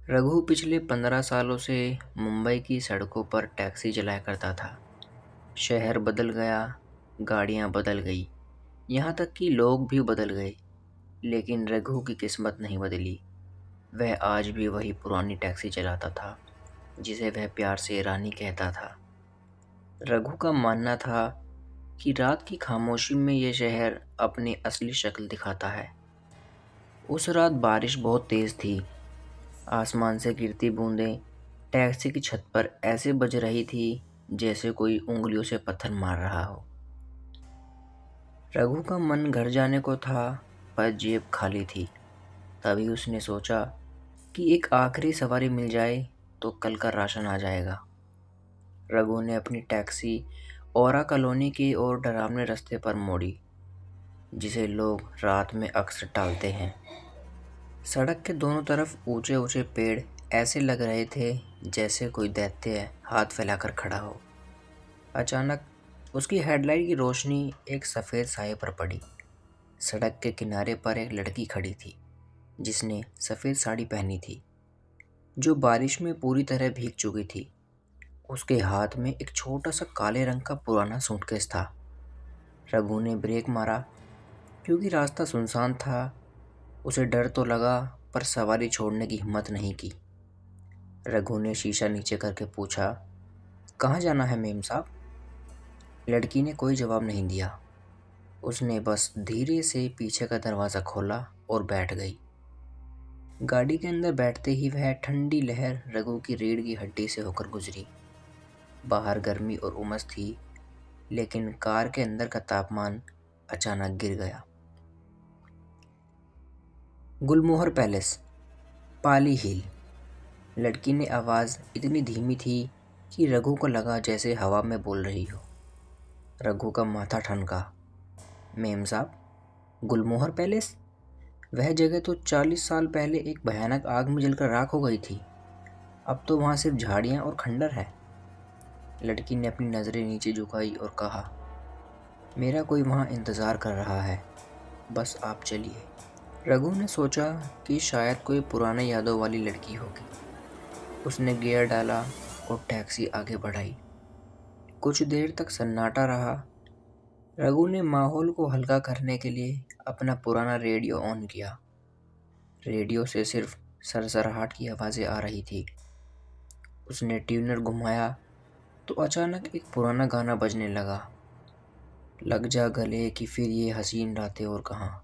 रघु पिछले 15 सालों से मुंबई की सड़कों पर टैक्सी चलाया करता था। शहर बदल गया, गाड़ियां बदल गई, यहाँ तक कि लोग भी बदल गए, लेकिन रघु की किस्मत नहीं बदली। वह आज भी वही पुरानी टैक्सी चलाता था, जिसे वह प्यार से रानी कहता था। रघु का मानना था कि रात की खामोशी में ये शहर अपनी असली शक्ल दिखाता है। उस रात बारिश बहुत तेज थी। आसमान से गिरती बूंदें टैक्सी की छत पर ऐसे बज रही थी जैसे कोई उंगलियों से पत्थर मार रहा हो। रघु का मन घर जाने को था, पर जेब खाली थी। तभी उसने सोचा कि एक आखिरी सवारी मिल जाए तो कल का राशन आ जाएगा। रघु ने अपनी टैक्सी औरा कॉलोनी की ओर डरावने रास्ते पर मोड़ी, जिसे लोग रात में अक्सर टालते हैं। सड़क के दोनों तरफ ऊंचे ऊंचे पेड़ ऐसे लग रहे थे जैसे कोई दैत्य हाथ फैलाकर खड़ा हो। अचानक उसकी हेडलाइट की रोशनी एक सफ़ेद साए पर पड़ी। सड़क के किनारे पर एक लड़की खड़ी थी, जिसने सफ़ेद साड़ी पहनी थी, जो बारिश में पूरी तरह भीग चुकी थी। उसके हाथ में एक छोटा सा काले रंग का पुराना सूटकेस था। रघु ने ब्रेक मारा, क्योंकि रास्ता सुनसान था। उसे डर तो लगा, पर सवारी छोड़ने की हिम्मत नहीं की। रघु ने शीशा नीचे करके पूछा, कहाँ जाना है मेम साहब? लड़की ने कोई जवाब नहीं दिया। उसने बस धीरे से पीछे का दरवाज़ा खोला और बैठ गई। गाड़ी के अंदर बैठते ही वह ठंडी लहर रघु की रीढ़ की हड्डी से होकर गुजरी। बाहर गर्मी और उमस थी, लेकिन कार के अंदर का तापमान अचानक गिर गया। गुलमोहर पैलेस, पाली हिल। लड़की ने आवाज़ इतनी धीमी थी कि रघु को लगा जैसे हवा में बोल रही हो। रघु का माथा ठनका। मेम साहब, गुलमोहर पैलेस? वह जगह तो 40 साल पहले एक भयानक आग में जलकर राख हो गई थी। अब तो वहाँ सिर्फ झाड़ियाँ और खंडर है। लड़की ने अपनी नज़रें नीचे झुकाई और कहा, मेरा कोई वहाँ इंतज़ार कर रहा है, बस आप चलिए। रघु ने सोचा कि शायद कोई पुराने यादों वाली लड़की होगी। उसने गियर डाला और टैक्सी आगे बढ़ाई। कुछ देर तक सन्नाटा रहा। रघु ने माहौल को हल्का करने के लिए अपना पुराना रेडियो ऑन किया। रेडियो से सिर्फ सरसराहट की आवाज़ें आ रही थी। उसने ट्यूनर घुमाया तो अचानक एक पुराना गाना बजने लगा, लग जा गले कि फिर ये हसीन रातें और कहाँ।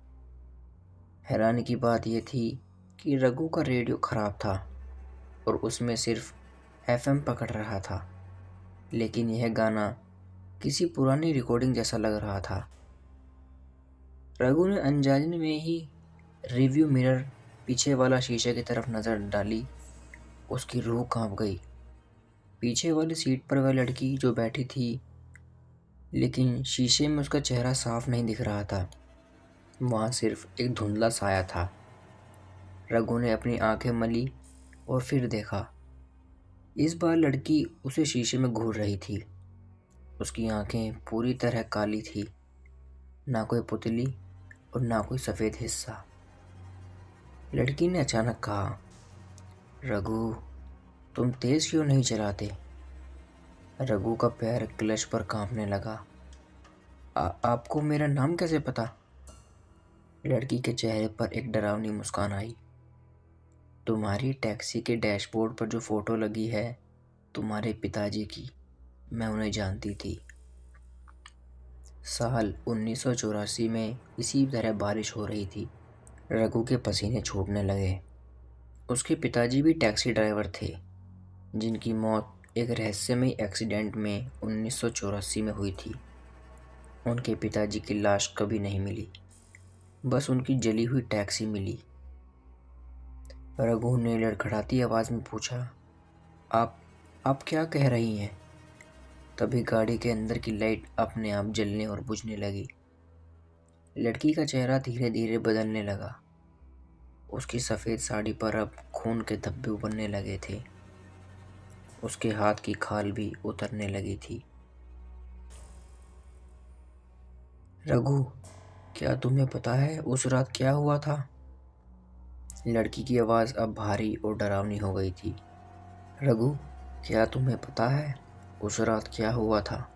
हैरानी की बात यह थी कि रघु का रेडियो ख़राब था और उसमें सिर्फ एफएम पकड़ रहा था, लेकिन यह गाना किसी पुरानी रिकॉर्डिंग जैसा लग रहा था। रघु ने अनजाने में ही रिव्यू मिरर पीछे वाला शीशे की तरफ नज़र डाली। उसकी रूह कांप गई। पीछे वाली सीट पर वह लड़की जो बैठी थी, लेकिन शीशे में उसका चेहरा साफ नहीं दिख रहा था। वहाँ सिर्फ एक धुंधला साया था। रघु ने अपनी आंखें मली और फिर देखा। इस बार लड़की उसे शीशे में घूर रही थी। उसकी आंखें पूरी तरह काली थी, ना कोई पुतली और ना कोई सफ़ेद हिस्सा। लड़की ने अचानक कहा, रघु, तुम तेज़ क्यों नहीं चलाते? रघु का पैर क्लच पर कांपने लगा। आपको मेरा नाम कैसे पता? लड़की के चेहरे पर एक डरावनी मुस्कान आई। तुम्हारी टैक्सी के डैशबोर्ड पर जो फ़ोटो लगी है, तुम्हारे पिताजी की, मैं उन्हें जानती थी। साल 1984 में इसी तरह बारिश हो रही थी। रघु के पसीने छूटने लगे। उसके पिताजी भी टैक्सी ड्राइवर थे, जिनकी मौत एक रहस्यमयी एक्सीडेंट में 1984 में हुई थी। उनके पिताजी की लाश कभी नहीं मिली, बस उनकी जली हुई टैक्सी मिली। रघु ने लड़खड़ाती आवाज़ में पूछा, आप आप क्या कह रही हैं? तभी गाड़ी के अंदर की लाइट अपने आप जलने और बुझने लगी। लड़की का चेहरा धीरे धीरे बदलने लगा। उसकी सफ़ेद साड़ी पर अब खून के धब्बे उभरने लगे थे। उसके हाथ की खाल भी उतरने लगी थी। रघु, क्या तुम्हें पता है उस रात क्या हुआ था? लड़की की आवाज़ अब भारी और डरावनी हो गई थी। रघु, क्या तुम्हें पता है उस रात क्या हुआ था?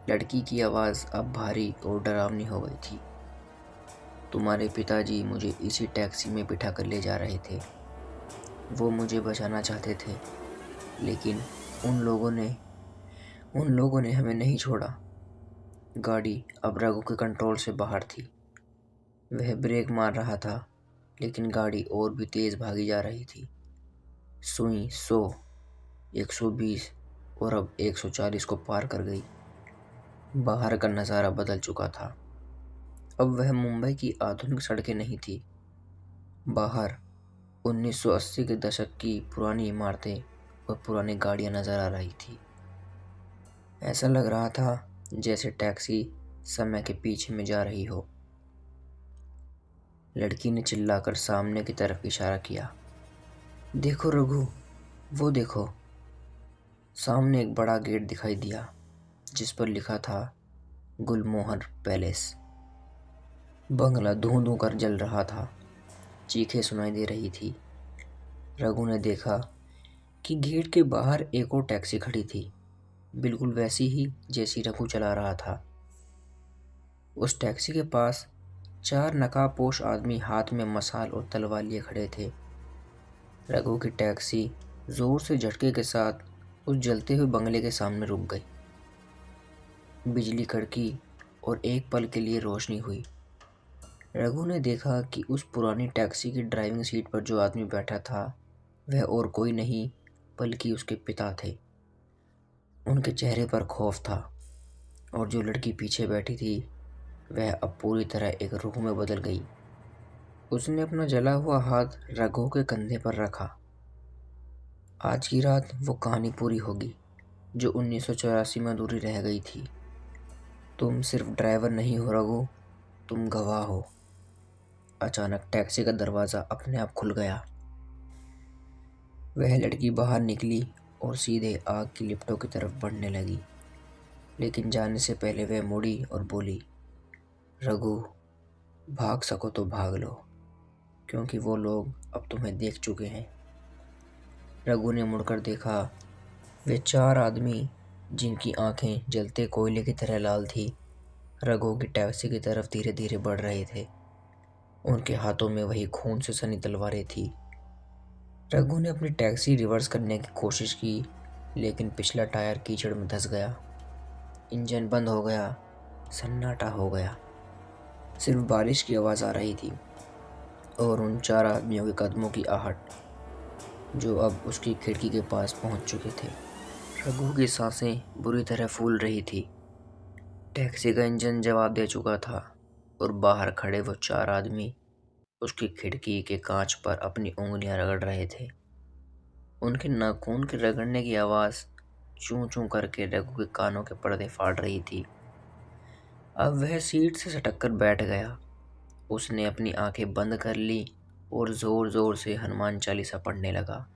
लड़की की आवाज़ अब भारी और डरावनी हो गई थी। तुम्हारे पिताजी मुझे इसी टैक्सी में बिठा कर ले जा रहे थे। वो मुझे बचाना चाहते थे, लेकिन उन लोगों ने हमें नहीं छोड़ा। गाड़ी अब रघु के कंट्रोल से बाहर थी। वह ब्रेक मार रहा था, लेकिन गाड़ी और भी तेज़ भागी जा रही थी। सुई 100, 120 और अब 140 को पार कर गई। बाहर का नज़ारा बदल चुका था। अब वह मुंबई की आधुनिक सड़कें नहीं थी। बाहर 1980 के दशक की पुरानी इमारतें और पुरानी गाड़ियां नजर आ रही थी। ऐसा लग रहा था जैसे टैक्सी समय के पीछे में जा रही हो। लड़की ने चिल्लाकर सामने की तरफ इशारा किया। देखो रघु, वो देखो। सामने एक बड़ा गेट दिखाई दिया, जिस पर लिखा था गुलमोहर पैलेस। बंगला धूं धूं कर जल रहा था। चीखें सुनाई दे रही थी। रघु ने देखा कि गेट के बाहर एक और टैक्सी खड़ी थी, बिल्कुल वैसी ही जैसी रघु चला रहा था। उस टैक्सी के पास 4 नकाबपोश आदमी हाथ में मसाल और तलवार लिए खड़े थे। रघु की टैक्सी जोर से झटके के साथ उस जलते हुए बंगले के सामने रुक गई। बिजली कड़की और एक पल के लिए रोशनी हुई। रघु ने देखा कि उस पुरानी टैक्सी की ड्राइविंग सीट पर जो आदमी बैठा था वह और कोई नहीं बल्कि उसके पिता थे। उनके चेहरे पर खौफ था, और जो लड़की पीछे बैठी थी वह अब पूरी तरह एक रूह में बदल गई। उसने अपना जला हुआ हाथ रघु के कंधे पर रखा। आज की रात वो कहानी पूरी होगी जो 1984 में अधूरी रह गई थी। तुम सिर्फ ड्राइवर नहीं हो रघु, तुम गवाह हो। अचानक टैक्सी का दरवाज़ा अपने आप खुल गया। वह लड़की बाहर निकली और सीधे आग की लिपटों की तरफ बढ़ने लगी, लेकिन जाने से पहले वह मुड़ी और बोली, रघु, भाग सको तो भाग लो, क्योंकि वो लोग अब तुम्हें देख चुके हैं। रघु ने मुड़कर देखा। वे 4 आदमी, जिनकी आंखें जलते कोयले की तरह लाल थी, रघु की टैक्सी की तरफ धीरे धीरे बढ़ रहे थे। उनके हाथों में वही खून से सनी तलवारें थी। रघु ने अपनी टैक्सी रिवर्स करने की कोशिश की, लेकिन पिछला टायर कीचड़ में धंस गया। इंजन बंद हो गया। सन्नाटा हो गया। सिर्फ बारिश की आवाज़ आ रही थी और उन 4 आदमियों के कदमों की आहट, जो अब उसकी खिड़की के पास पहुंच चुके थे। रघु की सांसें बुरी तरह फूल रही थी। टैक्सी का इंजन जवाब दे चुका था और बाहर खड़े वो 4 आदमी उसकी खिड़की के कांच पर अपनी उंगलियां रगड़ रहे थे। उनके नाखून के रगड़ने की आवाज़ चूं चूं करके रघु के कानों के पर्दे फाड़ रही थी। अब वह सीट से सटक कर बैठ गया। उसने अपनी आंखें बंद कर ली और ज़ोर ज़ोर से हनुमान चालीसा पढ़ने लगा।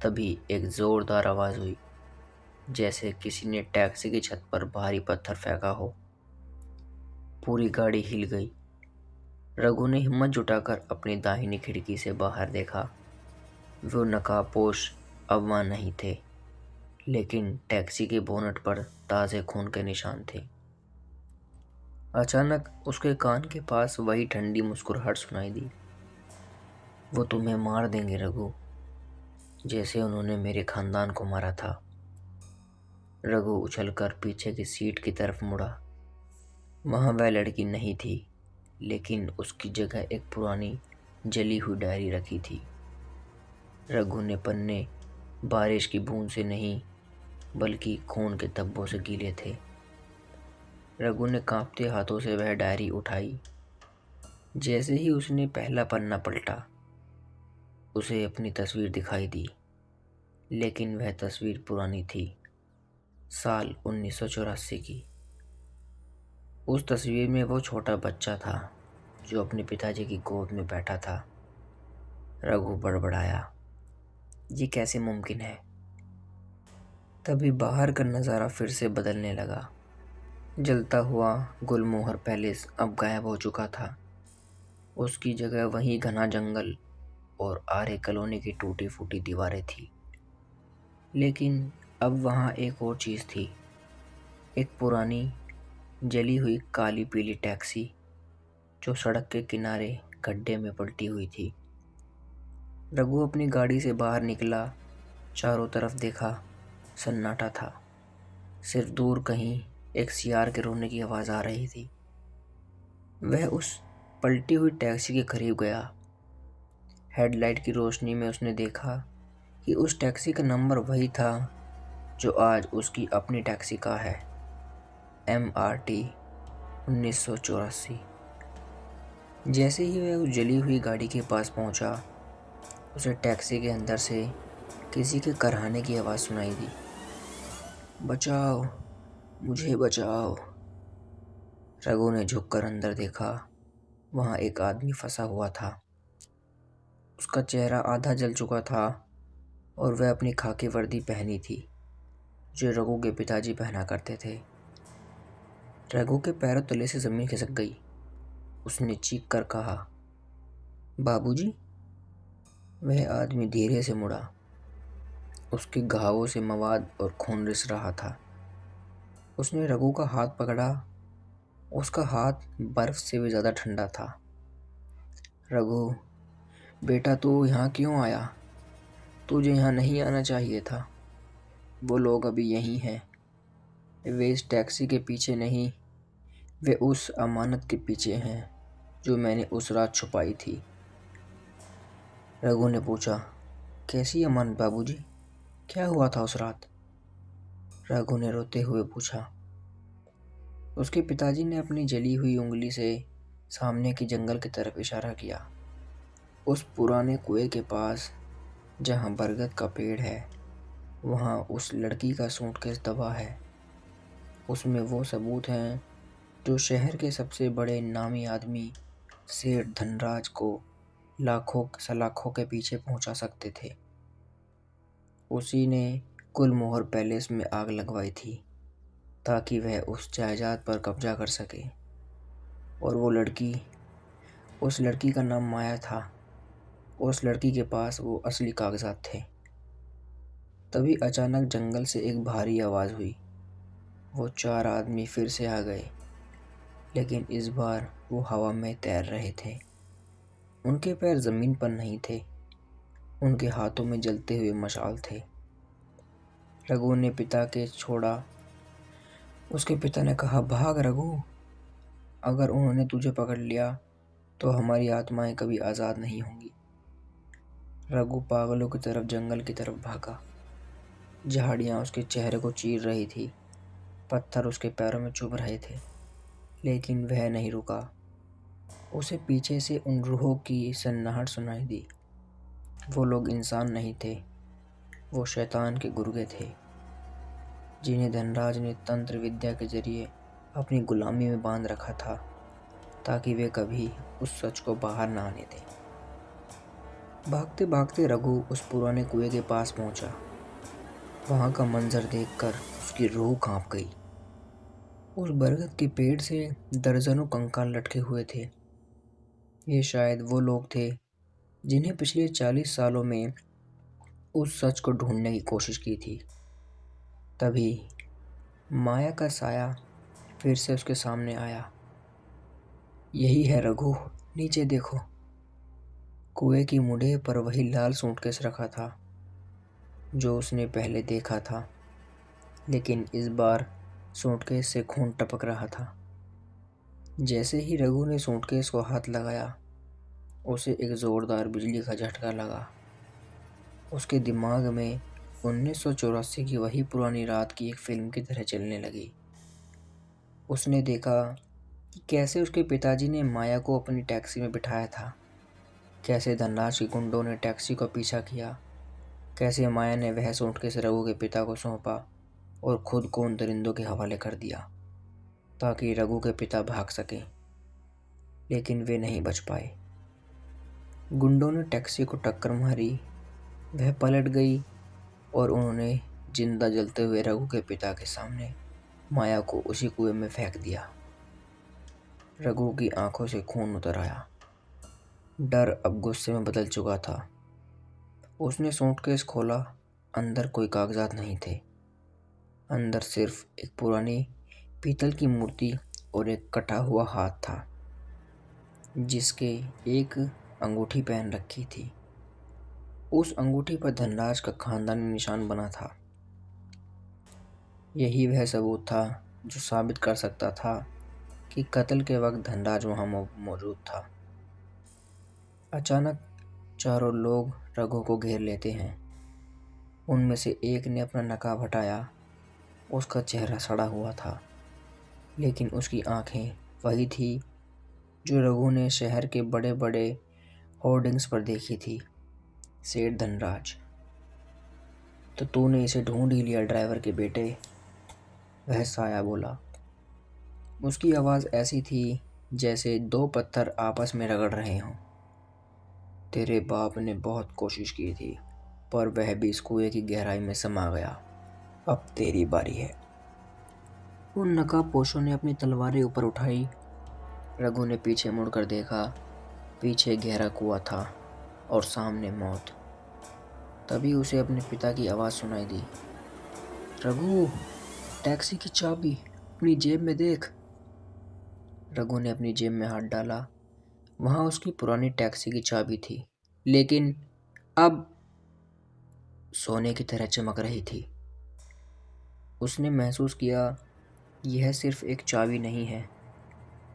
तभी एक ज़ोरदार आवाज़ हुई, जैसे किसी ने टैक्सी की छत पर भारी पत्थर फेंका हो। पूरी गाड़ी हिल गई। रघु ने हिम्मत जुटाकर अपनी दाहिनी खिड़की से बाहर देखा। वो नकाबपोश अब वहाँ नहीं थे, लेकिन टैक्सी के बोनट पर ताज़े खून के निशान थे। अचानक उसके कान के पास वही ठंडी मुस्कुराहट सुनाई दी। वो तुम्हें मार देंगे रघु, जैसे उन्होंने मेरे खानदान को मारा था। रघु उछलकर पीछे की सीट की तरफ मुड़ा। वहाँ वह लड़की नहीं थी, लेकिन उसकी जगह एक पुरानी जली हुई डायरी रखी थी। रघु ने पन्ने बारिश की बूंद से नहीं, बल्कि खून के धब्बों से गीले थे। रघु ने कांपते हाथों से वह डायरी उठाई। जैसे ही उसने पहला पन्ना पलटा, उसे अपनी तस्वीर दिखाई दी, लेकिन वह तस्वीर पुरानी थी, साल 1984 की। उस तस्वीर में वो छोटा बच्चा था जो अपने पिताजी की गोद में बैठा था। रघु बड़बड़ाया, ये कैसे मुमकिन है? तभी बाहर का नज़ारा फिर से बदलने लगा। जलता हुआ गुलमोहर पैलेस अब गायब हो चुका था। उसकी जगह वही घना जंगल और आरे कॉलोनी की टूटी फूटी दीवारें थी। लेकिन अब वहाँ एक और चीज़ थी, एक पुरानी जली हुई काली पीली टैक्सी जो सड़क के किनारे गड्ढे में पलटी हुई थी। रघु अपनी गाड़ी से बाहर निकला, चारों तरफ देखा, सन्नाटा था। सिर्फ दूर कहीं एक सियार के रोने की आवाज़ आ रही थी। वह उस पलटी हुई टैक्सी के करीब गया। हेडलाइट की रोशनी में उसने देखा कि उस टैक्सी का नंबर वही था जो आज उसकी अपनी टैक्सी का है, MRT 1984। जैसे ही वह उस जली हुई गाड़ी के पास पहुंचा, उसे टैक्सी के अंदर से किसी के कराहने की आवाज़ सुनाई दी। बचाओ, मुझे बचाओ। रघु ने झुककर अंदर देखा। वहाँ एक आदमी फंसा हुआ था। उसका चेहरा आधा जल चुका था और वह अपनी खाकी वर्दी पहनी थी जो रघु के पिताजी पहना करते थे। रघु के पैरों तले से ज़मीन खिसक गई। उसने चीख कर कहा, बाबूजी। वह आदमी धीरे से मुड़ा। उसके घावों से मवाद और खून रिस रहा था। उसने रघु का हाथ पकड़ा। उसका हाथ बर्फ से भी ज़्यादा ठंडा था। रघु, बेटा तू यहाँ क्यों आया? तुझे यहाँ नहीं आना चाहिए था। वो लोग अभी यहीं हैं। वे इस टैक्सी के पीछे नहीं, वे उस अमानत के पीछे हैं जो मैंने उस रात छुपाई थी। रघु ने पूछा, कैसी अमानत बाबूजी? क्या हुआ था उस रात? रघु ने रोते हुए पूछा। उसके पिताजी ने अपनी जली हुई उंगली से सामने की जंगल की तरफ इशारा किया। उस पुराने कुएं के पास जहाँ बरगद का पेड़ है, वहाँ उस लड़की का सूटकेस दबा है। उसमें वो सबूत हैं जो शहर के सबसे बड़े नामी आदमी सेठ धनराज को लाखों सलाखों के पीछे पहुंचा सकते थे। उसी ने गुलमोहर पैलेस में आग लगवाई थी ताकि वह उस जायदाद पर कब्जा कर सके। और वो लड़की, उस लड़की का नाम माया था। उस लड़की के पास वो असली कागजात थे। तभी अचानक जंगल से एक भारी आवाज़ हुई। वो 4 आदमी फिर से आ गए, लेकिन इस बार वो हवा में तैर रहे थे। उनके पैर ज़मीन पर नहीं थे। उनके हाथों में जलते हुए मशाल थे। रघु ने पिता के छोड़ा। उसके पिता ने कहा, भाग रघु। अगर उन्होंने तुझे पकड़ लिया तो हमारी आत्माएं कभी आज़ाद नहीं होंगी। रघु पागलों की तरफ जंगल की तरफ भागा। झाड़ियाँ उसके चेहरे को चीर रही थी, पत्थर उसके पैरों में चुभ रहे थे, लेकिन वह नहीं रुका। उसे पीछे से उन रूहों की सन्नाहट सुनाई दी। वो लोग इंसान नहीं थे, वो शैतान के गुर्गे थे जिन्हें धनराज ने तंत्र विद्या के जरिए अपनी गुलामी में बांध रखा था ताकि वे कभी उस सच को बाहर ना आने दें। भागते भागते रघु उस पुराने कुएं के पास पहुंचा। वहां का मंजर देखकर उसकी रूह कांप गई। उस बरगद के पेड़ से दर्जनों कंकाल लटके हुए थे। ये शायद वो लोग थे जिन्हें पिछले 40 सालों में उस सच को ढूंढने की कोशिश की थी। तभी माया का साया फिर से उसके सामने आया। यही है रघु, नीचे देखो। कुएं की मुड़े पर वही लाल सूटकेस रखा था जो उसने पहले देखा था, लेकिन इस बार सूटकेस से खून टपक रहा था। जैसे ही रघु ने सूटकेस को हाथ लगाया, उसे एक ज़ोरदार बिजली का झटका लगा। उसके दिमाग में 1984 की वही पुरानी रात की एक फिल्म की तरह चलने लगी। उसने देखा कि कैसे उसके पिताजी ने माया को अपनी टैक्सी में बिठाया था, कैसे धनराज के गुंडों ने टैक्सी का पीछा किया, कैसे माया ने वह सूटकेस रघु के पिता को सौंपा और खुद को उन दरिंदों के हवाले कर दिया ताकि रघु के पिता भाग सके, लेकिन वे नहीं बच पाए। गुंडों ने टैक्सी को टक्कर मारी, वह पलट गई और उन्होंने जिंदा जलते हुए रघु के पिता के सामने माया को उसी कुएं में फेंक दिया। रघु की आंखों से खून उतर आया। डर अब गुस्से में बदल चुका था। उसने सूटकेस खोला। अंदर कोई कागजात नहीं थे। अंदर सिर्फ एक पुरानी पीतल की मूर्ति और एक कटा हुआ हाथ था जिसके एक अंगूठी पहन रखी थी। उस अंगूठी पर धनराज का खानदानी निशान बना था। यही वह सबूत था जो साबित कर सकता था कि कत्ल के वक्त धनराज वहां मौजूद था। अचानक चारों लोग रघु को घेर लेते हैं। उनमें से एक ने अपना नकाब हटाया। उसका चेहरा सड़ा हुआ था, लेकिन उसकी आंखें वही थी जो रघु ने शहर के बड़े बड़े होर्डिंग्स पर देखी थी। सेठ धनराज, तो तूने इसे ढूंढ ही लिया ड्राइवर के बेटे, वह साया बोला। उसकी आवाज़ ऐसी थी जैसे दो पत्थर आपस में रगड़ रहे हों। तेरे बाप ने बहुत कोशिश की थी, पर वह भी इस कुएं की गहराई में समा गया। अब तेरी बारी है। उन नकाबपोशों ने अपनी तलवारें ऊपर उठाई। रघु ने पीछे मुड़कर देखा। पीछे गहरा कुआं था और सामने मौत। तभी उसे अपने पिता की आवाज़ सुनाई दी। रघु, टैक्सी की चाबी अपनी जेब में देख। रघु ने अपनी जेब में हाथ डाला। वहां उसकी पुरानी टैक्सी की चाबी थी, लेकिन अब सोने की तरह चमक रही थी। उसने महसूस किया यह सिर्फ एक चाबी नहीं है,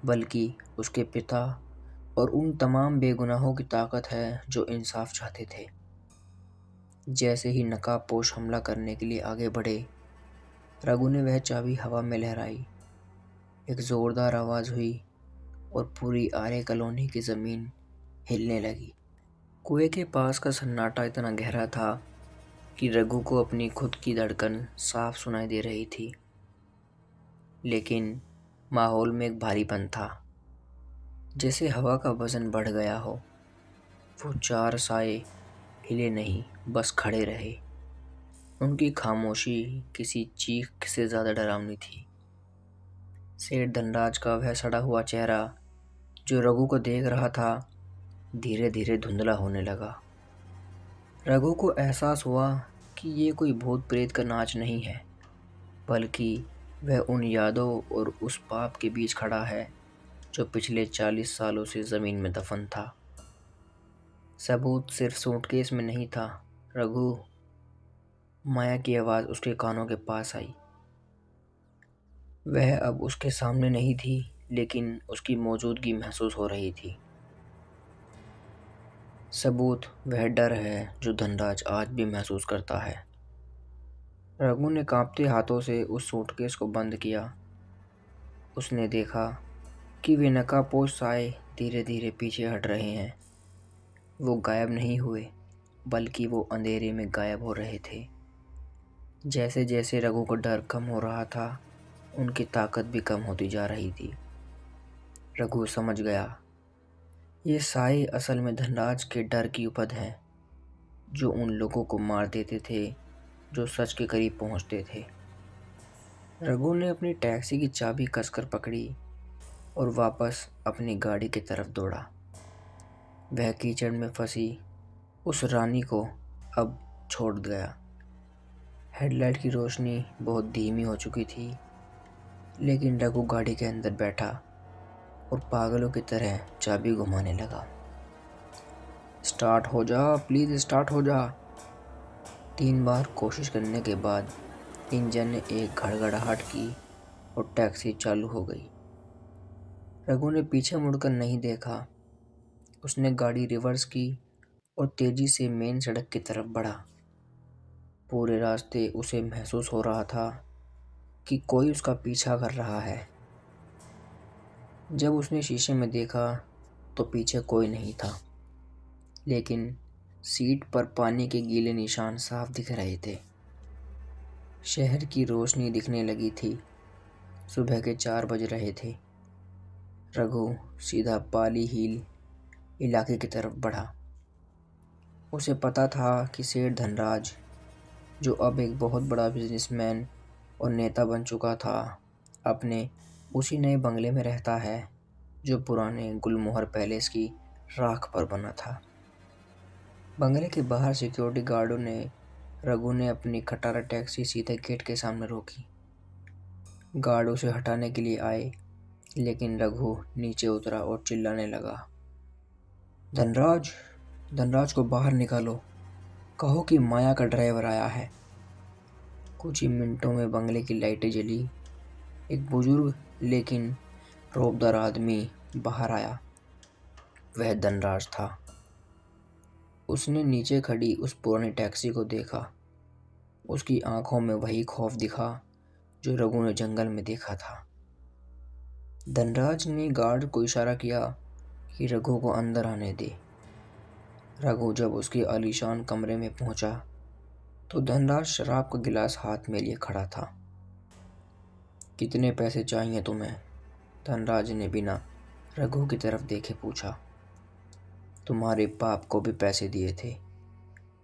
बल्कि उसके पिता और उन तमाम बेगुनाहों की ताकत है जो इंसाफ चाहते थे। जैसे ही नकाबपोश हमला करने के लिए आगे बढ़े, रघु ने वह चाबी हवा में लहराई। एक जोरदार आवाज़ हुई और पूरी आर्य कॉलोनी की ज़मीन हिलने लगी। कुएं के पास का सन्नाटा इतना गहरा था कि रघु को अपनी खुद की धड़कन साफ सुनाई दे रही थी, लेकिन माहौल में एक भारीपन था, जैसे हवा का वजन बढ़ गया हो। वो चार साए हिले नहीं, बस खड़े रहे। उनकी खामोशी किसी चीख से ज़्यादा डरावनी थी। सेठ धनराज का वह सड़ा हुआ चेहरा जो रघु को देख रहा था, धीरे धीरे धुंधला होने लगा। रघु को एहसास हुआ कि ये कोई भूत प्रेत का नाच नहीं है, बल्कि वह उन यादों और उस पाप के बीच खड़ा है जो पिछले 40 सालों से ज़मीन में दफन था। सबूत सिर्फ सूटकेस में नहीं था। रघु, माया की आवाज़ उसके कानों के पास आई। वह अब उसके सामने नहीं थी, लेकिन उसकी मौजूदगी महसूस हो रही थी। सबूत वह डर है जो धनराज आज भी महसूस करता है। रघु ने कांपते हाथों से उस सूटकेस को बंद किया। उसने देखा कि वे नकाबपोश साए धीरे धीरे पीछे हट रहे हैं। वो गायब नहीं हुए, बल्कि वो अंधेरे में गायब हो रहे थे। जैसे जैसे रघु को डर कम हो रहा था, उनकी ताकत भी कम होती जा रही थी। रघु समझ गया, ये साए असल में धनराज के डर की उपज है, जो उन लोगों को मार देते थे जो सच के करीब पहुंचते थे। रघु ने अपनी टैक्सी की चाबी कसकर पकड़ी और वापस अपनी गाड़ी की तरफ दौड़ा। वह कीचड़ में फंसी उस रानी को अब छोड़ गया। हेडलाइट की रोशनी बहुत धीमी हो चुकी थी, लेकिन रघु गाड़ी के अंदर बैठा और पागलों की तरह चाबी घुमाने लगा। स्टार्ट हो जा, प्लीज़ स्टार्ट हो जा। 3 बार कोशिश करने के बाद इंजन ने एक घड़घड़ाहट की और टैक्सी चालू हो गई। रघु ने पीछे मुड़कर नहीं देखा। उसने गाड़ी रिवर्स की और तेजी से मेन सड़क की तरफ बढ़ा। पूरे रास्ते उसे महसूस हो रहा था कि कोई उसका पीछा कर रहा है। जब उसने शीशे में देखा तो पीछे कोई नहीं था, लेकिन सीट पर पानी के गीले निशान साफ दिख रहे थे। शहर की रोशनी दिखने लगी थी। सुबह के 4 बज रहे थे। रघु सीधा पाली हिल इलाके की तरफ बढ़ा। उसे पता था कि सेठ धनराज, जो अब एक बहुत बड़ा बिजनेसमैन और नेता बन चुका था, अपने उसी नए बंगले में रहता है जो पुराने गुलमोहर पैलेस की राख पर बना था। बंगले के बाहर सिक्योरिटी गार्डों ने रघु ने अपनी खटारा टैक्सी सीधे गेट के सामने रोकी। गार्ड उसे हटाने के लिए आए, लेकिन रघु नीचे उतरा और चिल्लाने लगा, धनराज, धनराज को बाहर निकालो, कहो कि माया का ड्राइवर आया है। कुछ ही मिनटों में बंगले की लाइटें जली। एक बुजुर्ग लेकिन रौबदार आदमी बाहर आया। वह धनराज था। उसने नीचे खड़ी उस पुरानी टैक्सी को देखा। उसकी आंखों में वही खौफ दिखा जो रघु ने जंगल में देखा था। धनराज ने गार्ड को इशारा किया कि रघु को अंदर आने दे। रघु जब उसके आलीशान कमरे में पहुंचा तो धनराज शराब का गिलास हाथ में लिए खड़ा था। कितने पैसे चाहिए तुम्हें? धनराज ने बिना रघु की तरफ देखे पूछा। तुम्हारे बाप को भी पैसे दिए थे,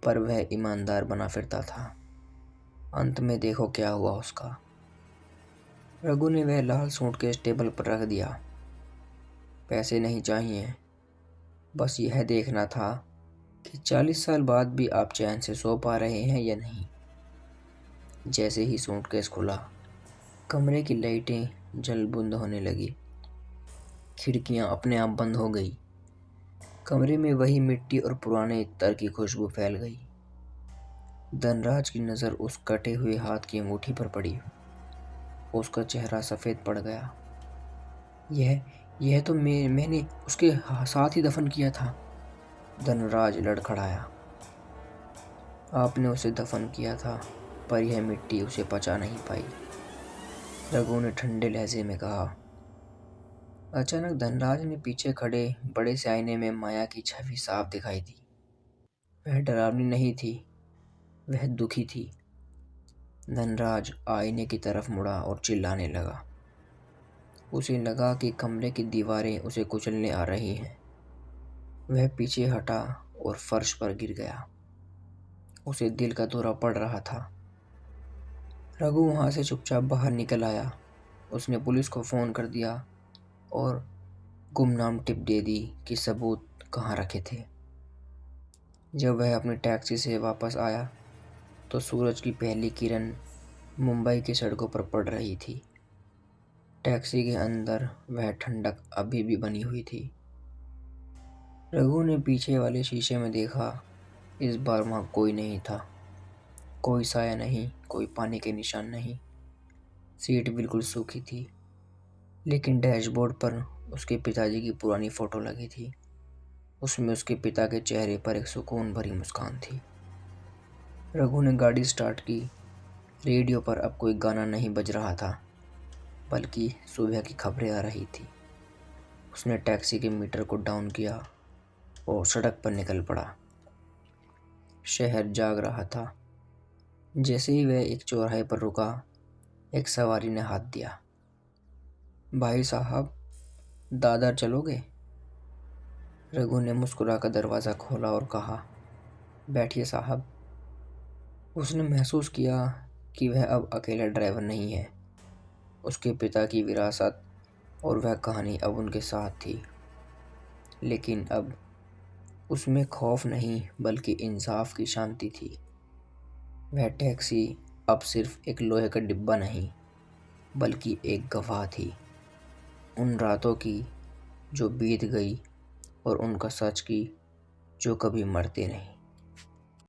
पर वह ईमानदार बना फिरता था। अंत में देखो क्या हुआ उसका। रघु ने वह लाल सूटकेस टेबल पर रख दिया। पैसे नहीं चाहिए, बस यह देखना था कि 40 साल बाद भी आप चैन से सो पा रहे हैं या नहीं। जैसे ही सूटकेस खुला, कमरे की लाइटें जल बुंद होने लगी। खिड़कियां अपने आप बंद हो गई। कमरे में वही मिट्टी और पुराने इत्तर की खुशबू फैल गई। धनराज की नज़र उस कटे हुए हाथ की अंगूठी पर पड़ी। उसका चेहरा सफ़ेद पड़ गया। यह तो मैंने उसके साथ ही दफन किया था। धनराज लड़खड़ाया। आपने उसे दफन किया था, पर यह मिट्टी उसे पचा नहीं पाई, रघु ने ठंडे लहजे में कहा। अचानक धनराज ने पीछे खड़े बड़े से आईने में माया की छवि साफ दिखाई दी। वह डरावनी नहीं थी, वह दुखी थी। धनराज आईने की तरफ मुड़ा और चिल्लाने लगा। उसे लगा कि कमरे की दीवारें उसे कुचलने आ रही हैं। वह पीछे हटा और फर्श पर गिर गया। उसे दिल का दौरा पड़ रहा था। रघु वहाँ से चुपचाप बाहर निकल आया। उसने पुलिस को फ़ोन कर दिया और गुमनाम टिप दे दी कि सबूत कहाँ रखे थे। जब वह अपनी टैक्सी से वापस आया तो सूरज की पहली किरण मुंबई की सड़कों पर पड़ रही थी। टैक्सी के अंदर वह ठंडक अभी भी बनी हुई थी। रघु ने पीछे वाले शीशे में देखा। इस बार वहाँ कोई नहीं था। कोई साया नहीं, कोई पानी के निशान नहीं। सीट बिल्कुल सूखी थी, लेकिन डैशबोर्ड पर उसके पिताजी की पुरानी फ़ोटो लगी थी। उसमें उसके पिता के चेहरे पर एक सुकून भरी मुस्कान थी। रघु ने गाड़ी स्टार्ट की। रेडियो पर अब कोई गाना नहीं बज रहा था, बल्कि सुबह की खबरें आ रही थी। उसने टैक्सी के मीटर को डाउन किया और सड़क पर निकल पड़ा। शहर जाग रहा था। जैसे ही वह एक चौराहे पर रुका, एक सवारी ने हाथ दिया। भाई साहब, दादर चलोगे? रघु ने मुस्कुराकर दरवाज़ा खोला और कहा, बैठिए साहब। उसने महसूस किया कि वह अब अकेला ड्राइवर नहीं है। उसके पिता की विरासत और वह कहानी अब उनके साथ थी, लेकिन अब उसमें खौफ नहीं बल्कि इंसाफ की शांति थी। वह टैक्सी अब सिर्फ एक लोहे का डिब्बा नहीं, बल्कि एक गवाह थी, उन रातों की जो बीत गई और उनका सच की जो कभी मरते नहीं।